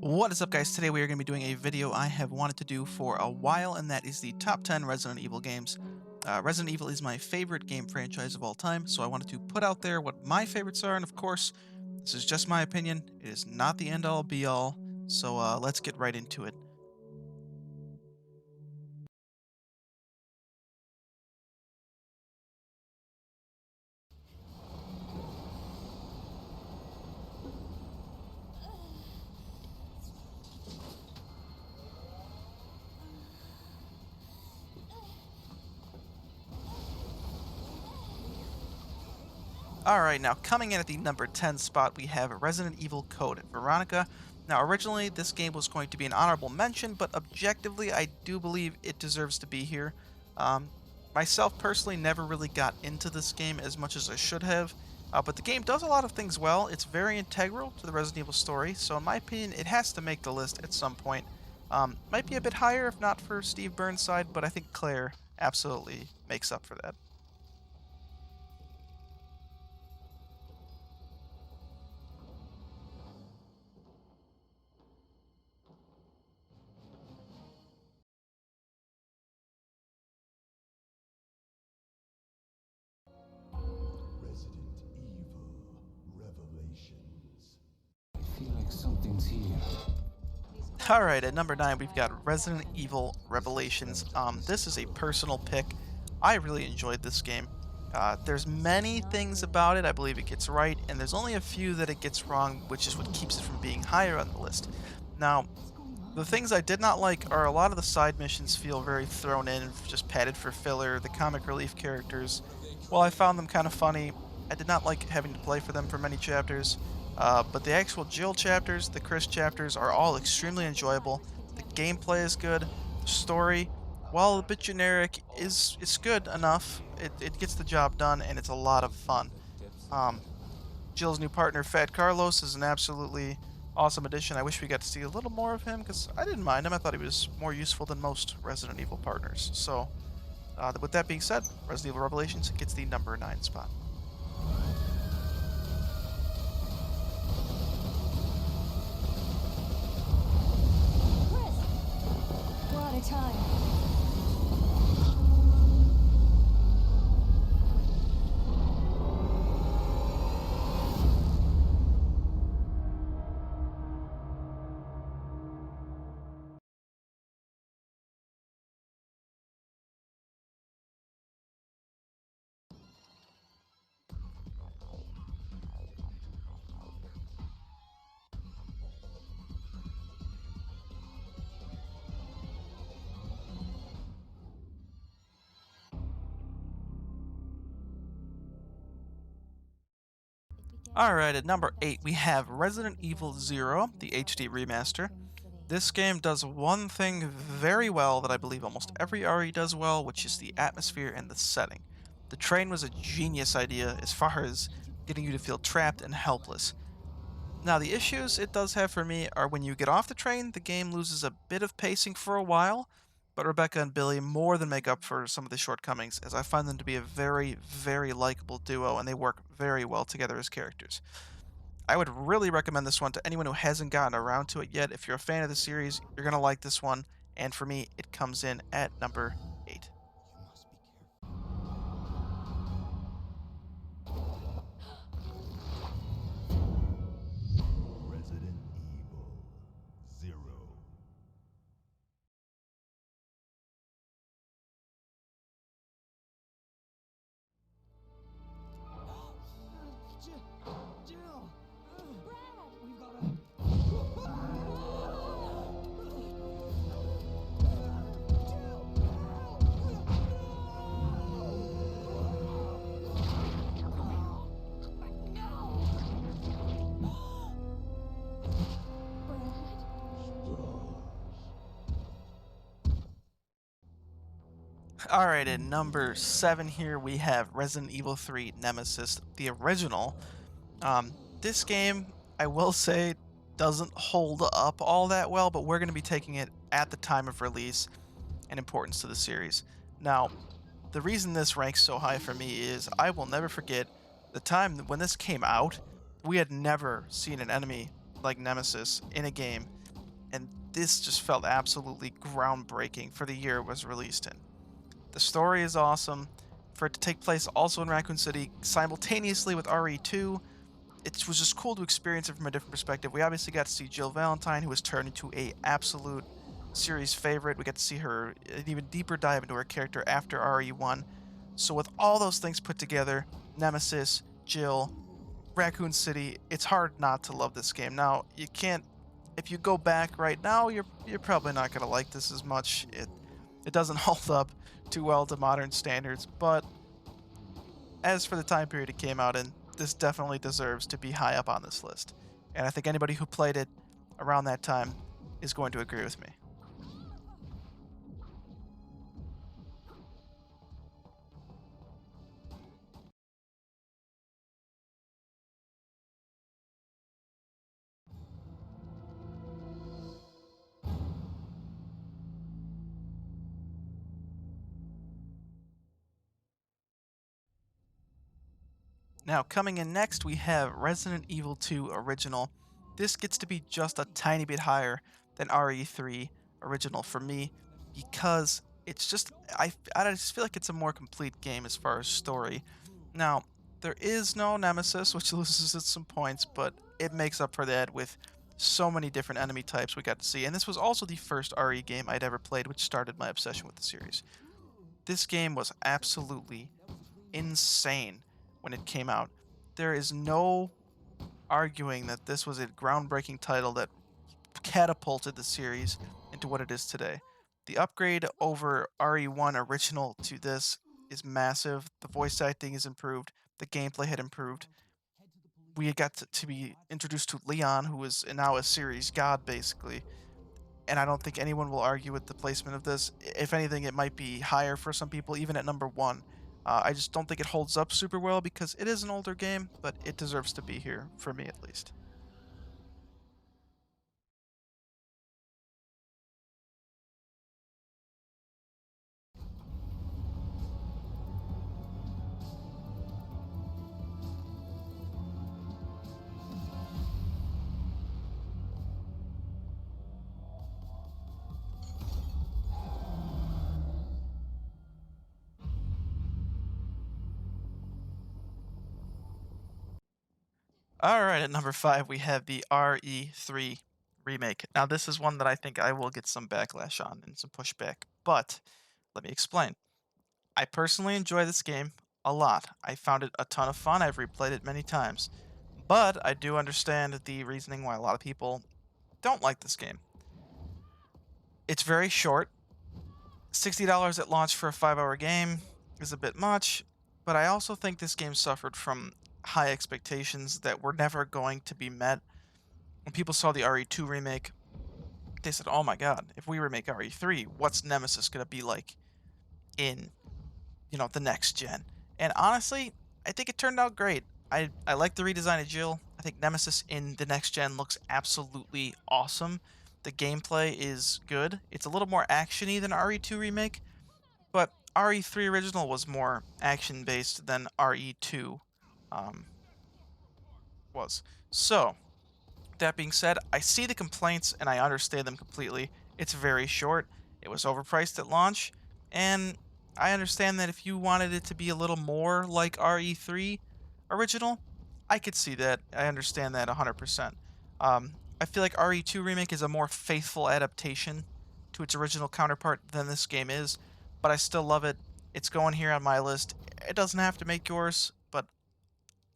What is up, guys? Today we are going to be doing a video I have wanted to do for a while, and that is the top 10 Resident Evil games. Resident Evil is my favorite game franchise of all time, so I wanted to put out there what my favorites are, and of course, this is just my opinion. It is not the end-all be-all, so let's get right into it. Alright, now coming in at the number 10 spot, we have Resident Evil Code Veronica. Now, originally, this game was going to be an honorable mention, but objectively, I do believe it deserves to be here. Um, Myself, personally, never really got into this game as much as I should have, but the game does a lot of things well. It's very integral to the Resident Evil story, so in my opinion, it has to make the list at some point. Might be a bit higher if not for Steve Burnside, but I think Claire absolutely makes up for that. Resident Evil Revelations. I feel like something's here. Alright, at number 9, we've got Resident Evil Revelations. This is a personal pick. I really enjoyed this game. There's many things about it I believe it gets right, and there's only a few that it gets wrong, which is what keeps it from being higher on the list. Now, the things I did not like are a lot of the side missions feel very thrown in, just padded for filler. The comic relief characters, while I found them kind of funny, I did not like having to play for them for many chapters. But the actual Jill chapters, the Chris chapters, are all extremely enjoyable. The gameplay is good. The story, while a bit generic, is good enough. It gets the job done, and it's a lot of fun. Um, Jill's new partner, Fat Carlos, is an absolutely awesome addition. I wish we got to see a little more of him, because I didn't mind him. I thought he was more useful than most Resident Evil partners. So, with that being said, Resident Evil Revelations gets the number 9 spot. We're out of time. Alright, at number 8, we have Resident Evil 0, the HD remaster. This game does one thing very well that I believe almost every RE does well, which is the atmosphere and the setting. The train was a genius idea as far as getting you to feel trapped and helpless. Now, the issues it does have for me are when you get off the train, the game loses a bit of pacing for a while, but Rebecca and Billy more than make up for some of the shortcomings, as I find them to be a very, very likable duo, and they work very well together as characters. I would really recommend this one to anyone who hasn't gotten around to it yet. If you're a fan of the series, you're going to like this one, and for me, it comes in at number 8. You must be careful. Resident Evil Zero. Jill! Brad! We've got Alright, at number 7 here, we have Resident Evil 3 Nemesis, the original. This game, I will say, doesn't hold up all that well, but we're going to be taking it at the time of release and importance to the series. Now, the reason this ranks so high for me is I will never forget the time when this came out. We had never seen an enemy like Nemesis in a game, and this just felt absolutely groundbreaking for the year it was released in. The story is awesome. For it to take place also in Raccoon City simultaneously with RE2, it was just cool to experience it from a different perspective. We obviously got to see Jill Valentine, who was turned into a absolute series favorite. We got to see her an even deeper dive into her character after RE1. So with all those things put together, Nemesis, Jill, Raccoon City, it's hard not to love this game. Now, you can't if you go back right now, you're probably not going to like this as much. It doesn't hold up too well to modern standards, but as for the time period it came out in, this definitely deserves to be high up on this list. And I think anybody who played it around that time is going to agree with me. Now, coming in next, we have Resident Evil 2 Original. This gets to be just a tiny bit higher than RE3 Original for me because it's just, I just feel like it's a more complete game as far as story. Now, there is no Nemesis, which loses its some points, but it makes up for that with so many different enemy types we got to see. And this was also the first RE game I'd ever played, which started my obsession with the series. This game was absolutely insane when it came out. There is no arguing that this was a groundbreaking title that catapulted the series into what it is today. The upgrade over RE1 original to this is massive. The voice acting is improved. The gameplay had improved. We had got to be introduced to Leon, who is now a series god, basically. And I don't think anyone will argue with the placement of this. If anything, it might be higher for some people, even at number one. I just don't think it holds up super well because it is an older game, but it deserves to be here, for me at least. Alright, at number 5, we have the RE3 remake. Now, this is one that I think I will get some backlash on and some pushback, but let me explain. I personally enjoy this game a lot. I found it a ton of fun. I've replayed it many times. But I do understand the reasoning why a lot of people don't like this game. It's very short. $60 at launch for a 5-hour game is a bit much, but I also think this game suffered from high expectations that were never going to be met. When people saw the RE2 remake, they said, "Oh my god, if we remake RE3, what's Nemesis going to be like in, the next gen?" And honestly, I think it turned out great. I like the redesign of Jill. I think Nemesis in the next gen looks absolutely awesome. The gameplay is good. It's a little more actiony than RE2 remake, but RE3 original was more action based than RE2 um, was. So, that being said, I see the complaints and I understand them completely. It's very short. It was overpriced at launch, and I understand that if you wanted it to be a little more like RE3 original, I could see that. I understand that 100%. I feel like RE2 Remake is a more faithful adaptation to its original counterpart than this game is, but I still love it. It's going here on my list. It doesn't have to make yours, but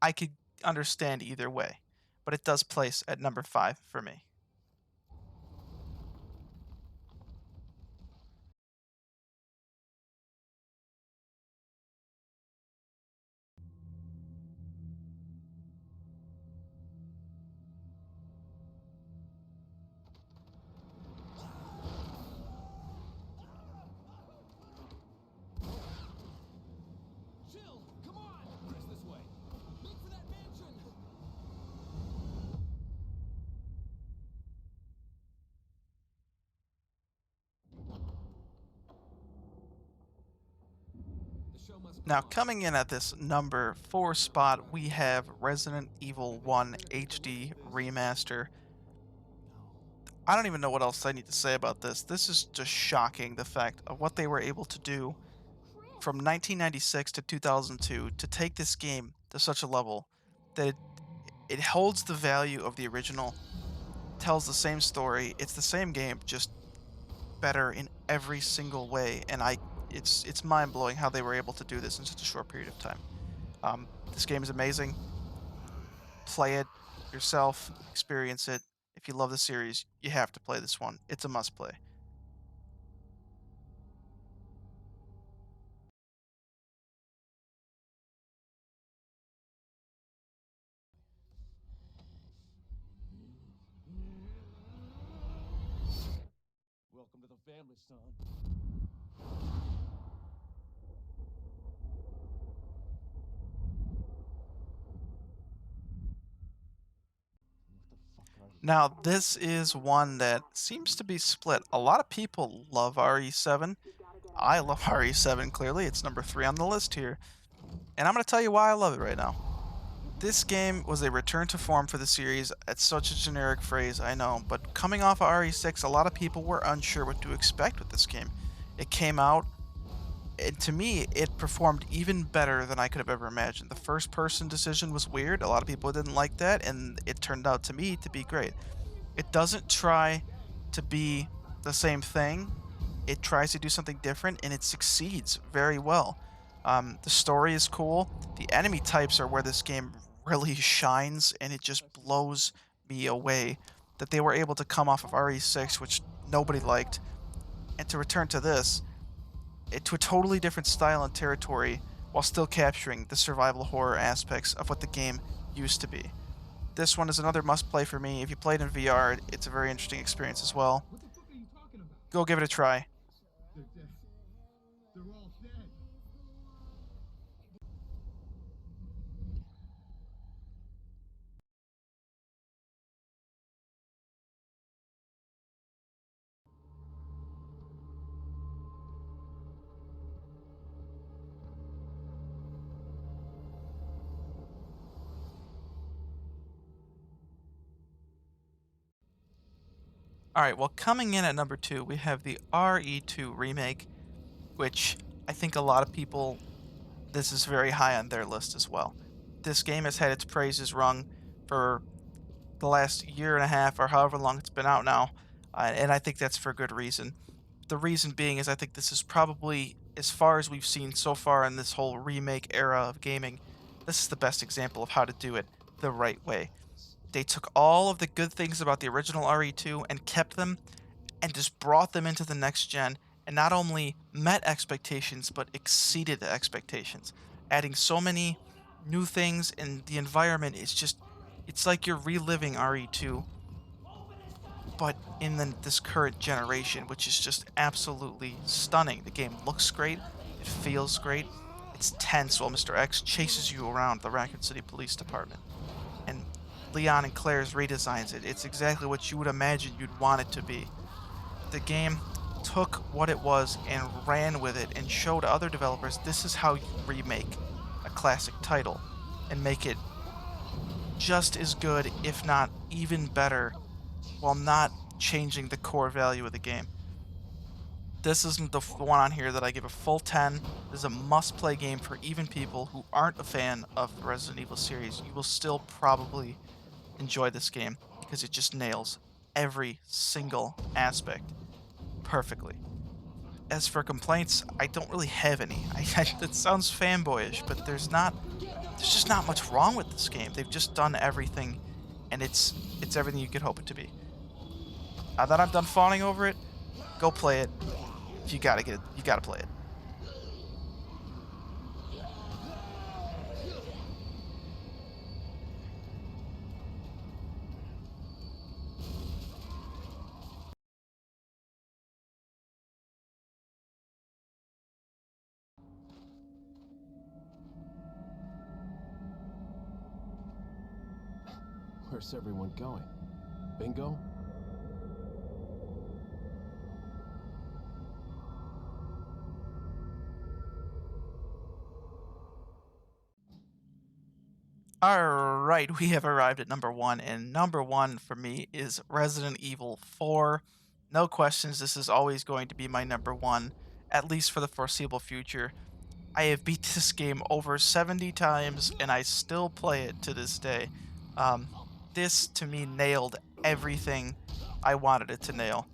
I could understand either way. But it does place at number 5 for me. Jill, come on! Chris, this way. Make for that mansion! The show must go Now, on. coming in at this number 4 spot, we have Resident Evil 1 HD Remaster. I don't even know what else I need to say about this. This is just shocking, the fact of what they were able to do from 1996 to 2002 to take this game to such a level that it holds the value of the original, tells the same story. It's the same game, just better in every single way. And it's mind blowing how they were able to do this in such a short period of time. This game is amazing. Play it yourself, experience it. If you love the series, you have to play this one. It's a must play. Welcome to the family, son. What the fuck are you? Now, this is one that seems to be split. A lot of people love RE7. I love RE7, clearly. It's number 3 on the list here. And I'm going to tell you why I love it right now. This game was a return to form for the series. It's such a generic phrase, I know, but coming off of RE6, a lot of people were unsure what to expect with this game. It came out, and to me, it performed even better than I could have ever imagined. The first person decision was weird. A lot of people didn't like that, and it turned out to me to be great. It doesn't try to be the same thing. It tries to do something different, and it succeeds very well. The story is cool. The enemy types are where this game really shines, and it just blows me away that they were able to come off of RE6, which nobody liked, and to return to this, to a totally different style and territory, while still capturing the survival horror aspects of what the game used to be. This one is another must play for me. If you played in VR, it's a very interesting experience as well. What the fuck are you talking about? Go give it a try. They're dead. They're all dead. Alright, well, coming in at number 2, we have the RE2 remake, which I think a lot of people, this is very high on their list as well. This game has had its praises rung for the last year and a half or however long it's been out now, and I think that's for good reason. The reason being is I think this is probably, as far as we've seen so far in this whole remake era of gaming, this is the best example of how to do it the right way. They took all of the good things about the original RE2 and kept them and just brought them into the next gen and not only met expectations but exceeded the expectations, adding so many new things, and the environment is just, it's like you're reliving RE2 but in this current generation, which is just absolutely stunning. The game looks great, it feels great, it's tense while Mr. X chases you around the Raccoon City Police Department. And Leon and Claire's redesigns it. It's exactly what you would imagine you'd want it to be. The game took what it was and ran with it and showed other developers this is how you remake a classic title and make it just as good, if not even better, while not changing the core value of the game. This isn't the one on here that I give a full 10. This is a must-play game for even people who aren't a fan of the Resident Evil series. You will still probably enjoy this game because it just nails every single aspect perfectly. As for complaints, I don't really have any. That sounds fanboyish, but there's just not much wrong with this game. They've just done everything, and it's everything you could hope it to be. Now that I'm done fawning over it, go play it. You gotta get it. You gotta play it. Where's everyone going? Bingo? All right, we have arrived at number one, and number one for me is Resident Evil 4. No questions, this is always going to be my number one, at least for the foreseeable future. I have beat this game over 70 times, and I still play it to this day. Um, this, to me, nailed everything I wanted it to nail.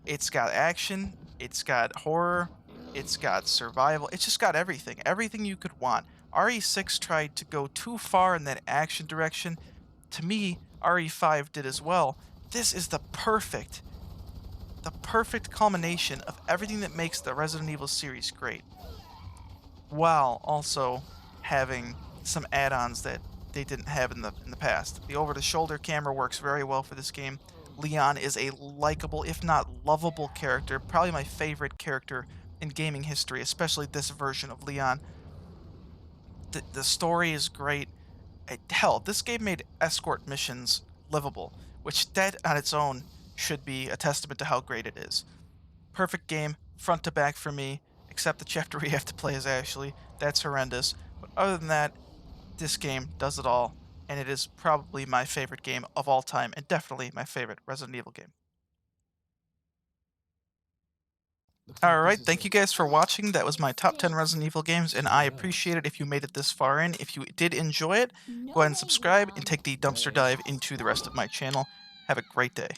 It's got action, it's got horror, it's got survival, it's just got everything. Everything you could want. RE6 tried to go too far in that action direction. To me, RE5 did as well. This is the perfect culmination of everything that makes the Resident Evil series great, while also having some add-ons that they didn't have in the past. The over-the-shoulder camera works very well for this game. Leon is a likable, if not lovable character, probably my favorite character in gaming history, especially this version of Leon. The story is great. Hell, this game made escort missions livable, which that on its own should be a testament to how great it is. Perfect game, front to back for me, except the chapter we have to play as Ashley. That's horrendous. But other than that, this game does it all, and it is probably my favorite game of all time, and definitely my favorite Resident Evil game. Looks like this Alright, is thank it. you guys for watching. That was my top 10 Resident Evil games, and I appreciate it if you made it this far in. If you did enjoy it, No go ahead and way, subscribe and Leon. take the dumpster dive into the rest of my channel. Have a great day.